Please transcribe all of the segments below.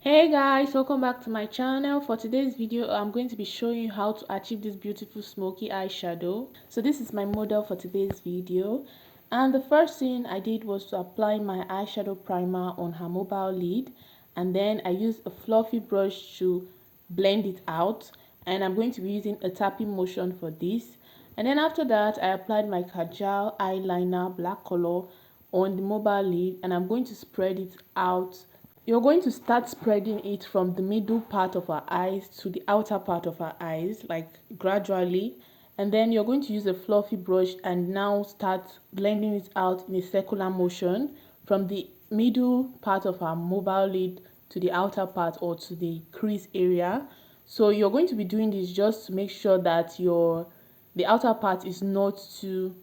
Hey guys, welcome back to my channel. For today's video I'm going to be showing you how to achieve this beautiful smoky eyeshadow. So this is my model for today's video, and the first thing I did was to apply my eyeshadow primer on her mobile lid, and then I used a fluffy brush to blend it out, and I'm going to be using a tapping motion for this. And then after that I applied my Kajal eyeliner black color on the mobile lid, and I'm going to spread it out. You're going to start spreading it from the middle part of our eyes to the outer part of our eyes, like gradually. And then you're going to use a fluffy brush and now start blending it out in a circular motion from the middle part of our mobile lid to the outer part or to the crease area. So you're going to be doing this just to make sure that the outer part is not too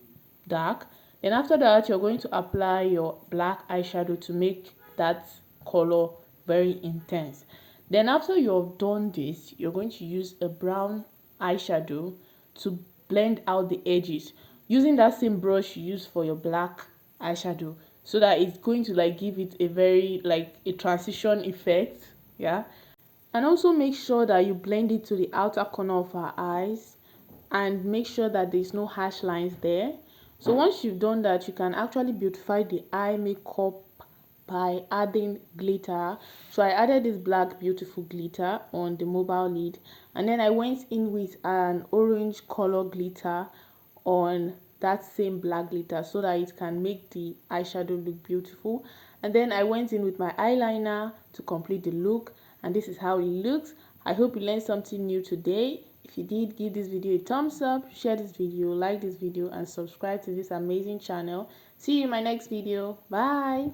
dark. Then after that, you're going to apply your black eyeshadow to make that color very intense. Then after you've done this, you're going to use a brown eyeshadow to blend out the edges using that same brush you use for your black eyeshadow, so that it's going to like give it a very like a transition effect. Yeah, and also make sure that you blend it to the outer corner of our eyes and make sure that there's no harsh lines there. So once you've done that, you can actually beautify the eye makeup by adding glitter. So I added this black beautiful glitter on the mobile lid, and then I went in with an orange color glitter on that same black glitter so that it can make the eyeshadow look beautiful. And then I went in with my eyeliner to complete the look, and this is how it looks. I hope you learned something new today. If you did, give this video a thumbs up, share this video, like this video, and subscribe to this amazing channel. See you in my next video. Bye.